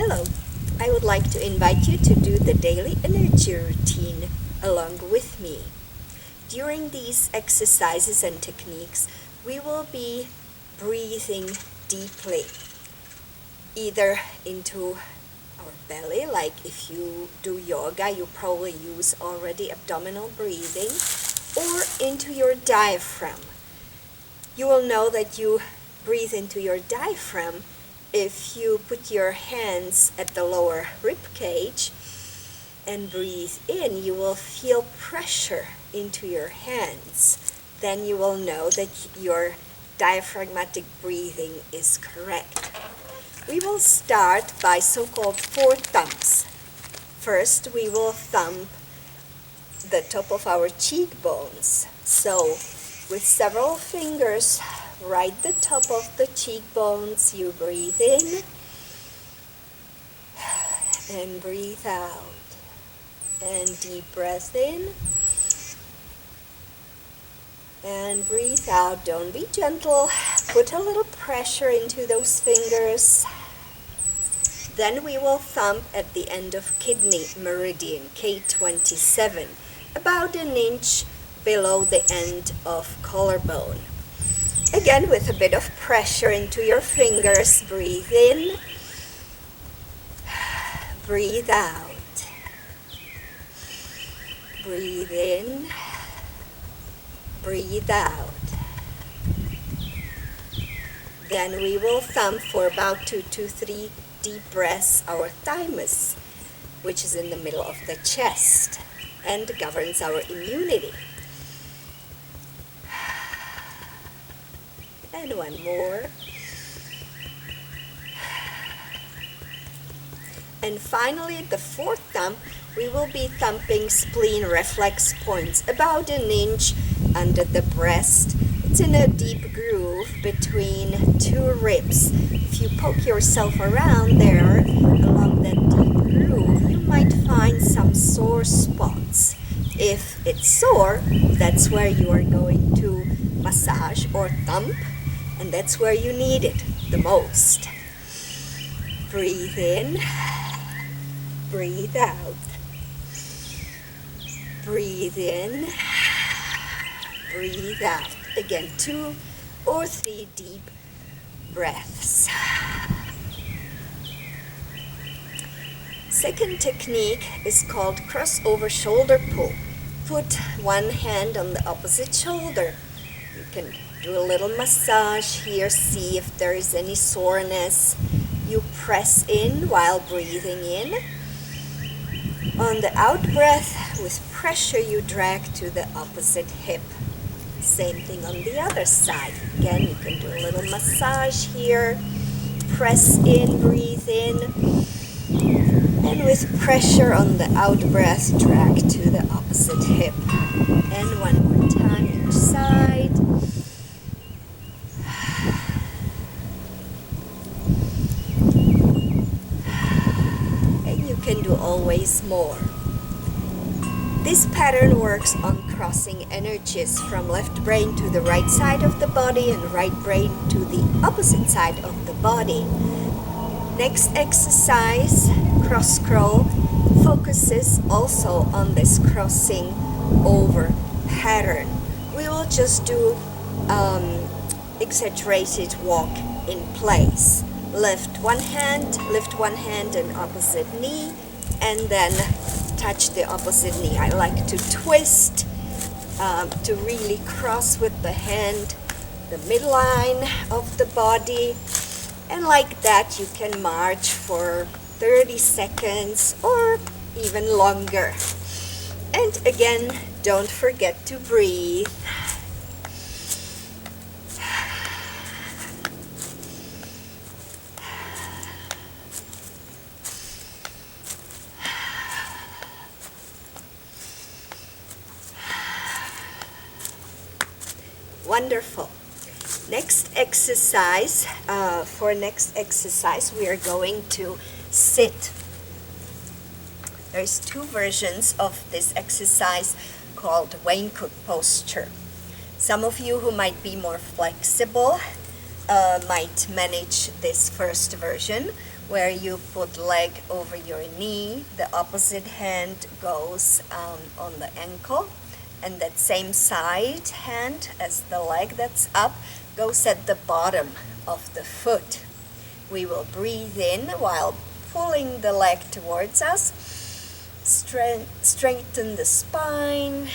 Hello, I would like to invite you to do the daily energy routine along with me. During these exercises and techniques, we will be breathing deeply, either into our belly, like if you do yoga, you probably use already abdominal breathing, or into your diaphragm. You will know that you breathe into your diaphragm if you put your hands at the lower rib cage and breathe in. You will feel pressure into your hands. Then you will know that your diaphragmatic breathing is correct. We will start by so-called 4 thumps. First, we will thump the top of our cheekbones. So, with several fingers, right the top of the cheekbones, you breathe in and breathe out. And deep breath in and breathe out. Don't be gentle. Put a little pressure into those fingers. Then we will thump at the end of kidney meridian, K27, about an inch below the end of collarbone. Again, with a bit of pressure into your fingers, breathe in, breathe out. Breathe in, breathe out. Then we will thump for about 2 to 3 deep breaths our thymus, which is in the middle of the chest and governs our immunity. And one more. And finally, the 4th thump, we will be thumping spleen reflex points about an inch under the breast. It's in a deep groove between 2 ribs. If you poke yourself around there, along that deep groove, you might find some sore spots. If it's sore, that's where you are going to massage or thump, and that's where you need it the most. Breathe in, breathe out. Breathe in, breathe out. Again, 2 or 3 deep breaths. Second technique is called crossover shoulder pull. Put one hand on the opposite shoulder. You can do a little massage here, see if there is any soreness. You press in while breathing in. On the out breath, with pressure, you drag to the opposite hip. Same thing on the other side. Again, you can do a little massage here. Press in, breathe in. And with pressure on the out breath, drag to the opposite hip. And one more time each side. And you can do always more. This pattern works on crossing energies from left brain to the right side of the body and right brain to the opposite side of the body. Next exercise, cross scroll, focuses also on this crossing over pattern. We will just do exaggerated walk in place. Lift one hand and opposite knee, and then touch the opposite knee. I like to twist to really cross with the hand the midline of the body, and like that you can march for 30 seconds or even longer. And again, don't forget to breathe. Wonderful. Next exercise, we are going to sit. There's 2 versions of this exercise called Wayne Cook posture. Some of you who might be more flexible might manage this first version, where you put leg over your knee. The opposite hand goes on the ankle, and that same side hand as the leg that's up goes at the bottom of the foot. We will breathe in while pulling the leg towards us. Strengthen the spine,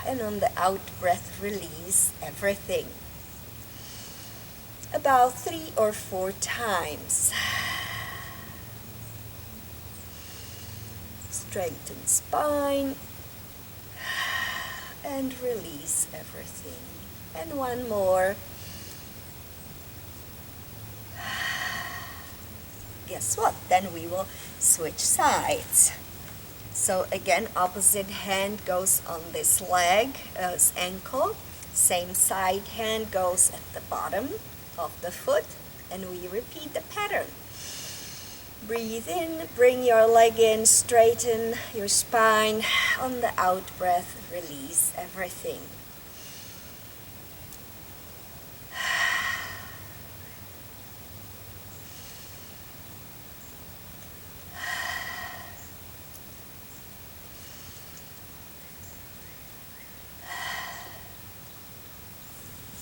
and on the out breath, release everything. About 3 or 4 times. Strengthen spine and release everything. And one more. Guess what? Then we will switch sides. So again, opposite hand goes on this leg, ankle. Same side hand goes at the bottom of the foot, and we repeat the pattern. Breathe in, bring your leg in, straighten your spine. On the out breath, release everything.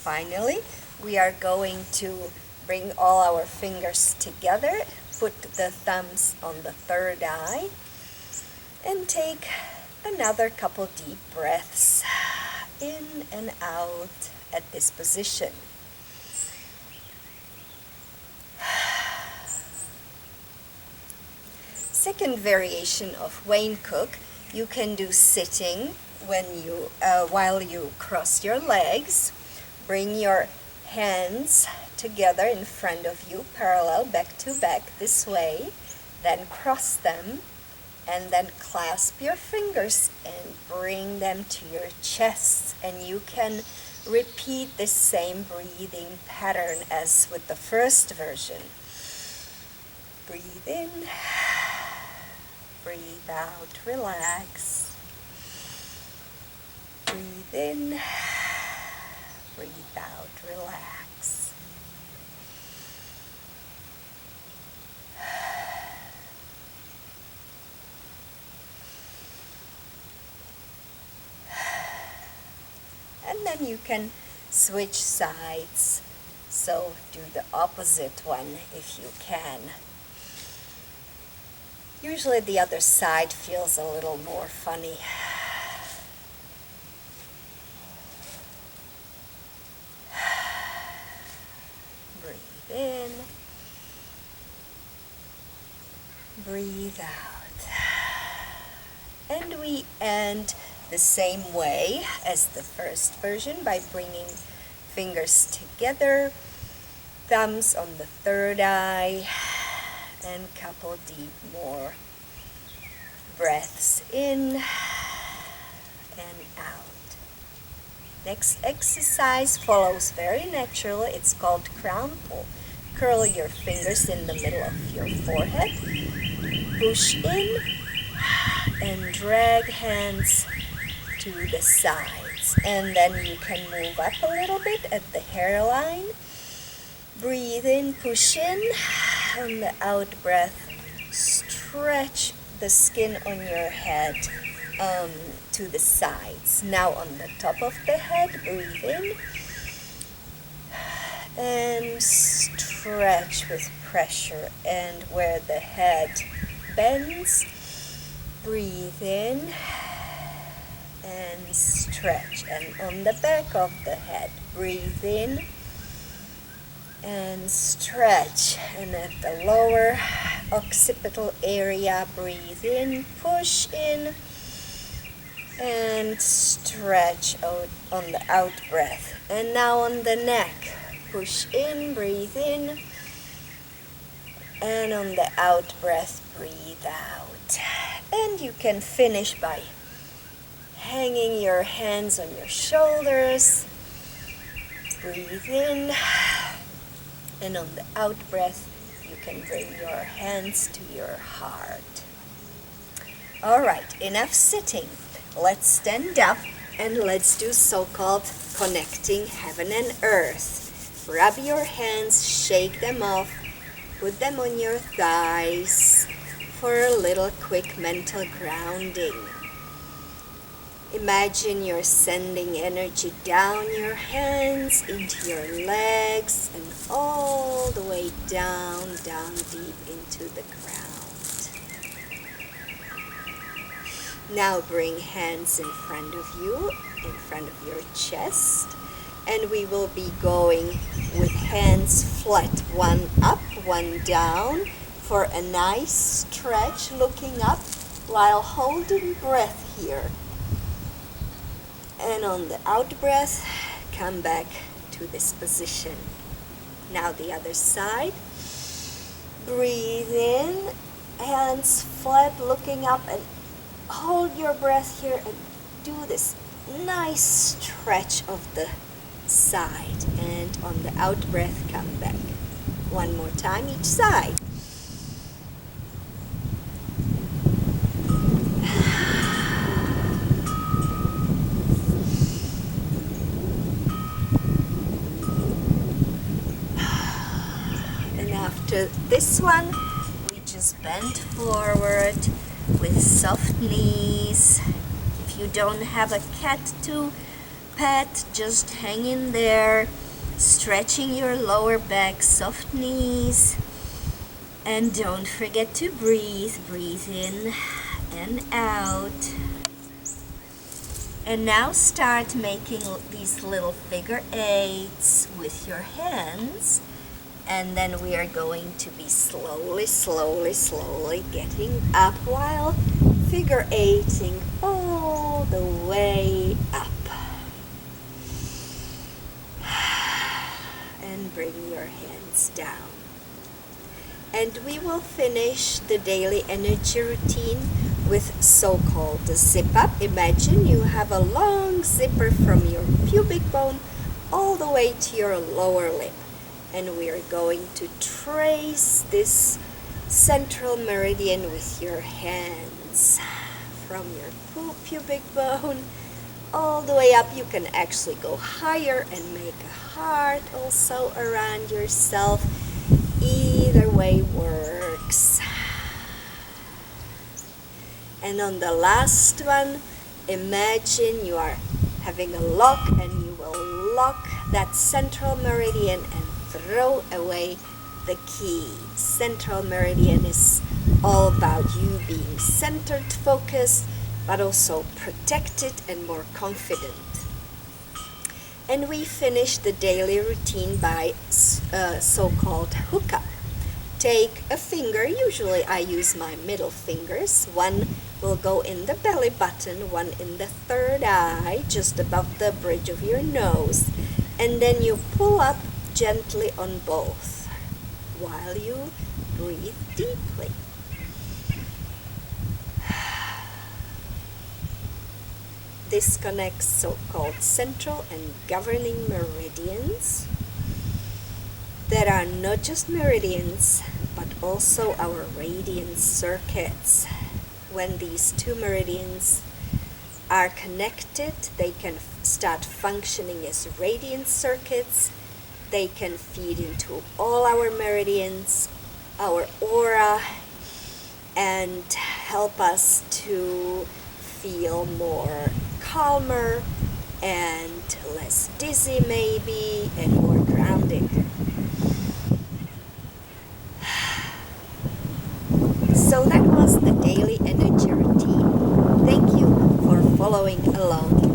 Finally, we are going to bring all our fingers together, put the thumbs on the third eye, and take another couple deep breaths in and out at this position. Second variation of Wayne Cook, you can do sitting while you cross your legs. Bring your hands together in front of you, parallel, back to back, this way. Then cross them, and then clasp your fingers and bring them to your chest. And you can repeat the same breathing pattern as with the first version. Breathe in, breathe out, relax. Breathe in, breathe out, relax. And then you can switch sides. So do the opposite one if you can. Usually the other side feels a little more funny. In, breathe out, and we end the same way as the first version by bringing fingers together, thumbs on the third eye, and couple deep more breaths in and out. Next exercise follows very naturally. It's called crown pull. Curl your fingers in the middle of your forehead. Push in and drag hands to the sides. And then you can move up a little bit at the hairline. Breathe in, push in. On the out breath, stretch the skin on your head to the sides. Now on the top of the head, breathe in and stretch with pressure, and where the head bends, breathe in and stretch, and on the back of the head, breathe in and stretch, and at the lower occipital area, breathe in, push in and stretch out on the out breath. And now on the neck, push in, breathe in, and on the out breath, breathe out. And you can finish by hanging your hands on your shoulders. Breathe in, and on the out breath, you can bring your hands to your heart. All right, enough sitting. Let's stand up and let's do so-called connecting heaven and earth. Rub your hands, shake them off, Put them on your thighs for a little quick mental grounding. Imagine you're sending energy down your hands into your legs and all the way down deep into the ground. Now bring hands in front of you, in front of your chest, and we will be going with hands flat, one up, one down, for a nice stretch, looking up while holding breath here. And on the out breath, come back to this position. Now the other side. Breathe in, hands flat, looking up, and hold your breath here and do this nice stretch of the side. And on the out breath, come back. One more time each side. After this one, we just bend forward with soft knees. If you don't have a cat to pet, just hang in there, stretching your lower back, soft knees. And don't forget to breathe. Breathe in and out. And now start making these little figure eights with your hands. And then we are going to be slowly getting up while figure eighting all the way up. And bring your hands down. And we will finish the daily energy routine with so-called zip up. Imagine you have a long zipper from your pubic bone all the way to your lower lip. And we are going to trace this central meridian with your hands from your pubic bone all the way up. You can actually go higher and make a heart also around yourself. Either way works. And on the last one, imagine you are having a lock, and you will lock that central meridian and throw away the key. Central meridian is all about you being centered, focused, but also protected and more confident. And we finish the daily routine by so-called hookup. Take a finger, usually I use my middle fingers. One will go in the belly button, one in the third eye, just above the bridge of your nose. And then you pull up gently on both while you breathe deeply. This connects so-called central and governing meridians that are not just meridians but also our radiant circuits. When these two meridians are connected, they can start functioning as radiant circuits. They can feed into all our meridians, our aura, and help us to feel more calmer and less dizzy maybe, and more grounded. So that was the daily energy routine. Thank you for following along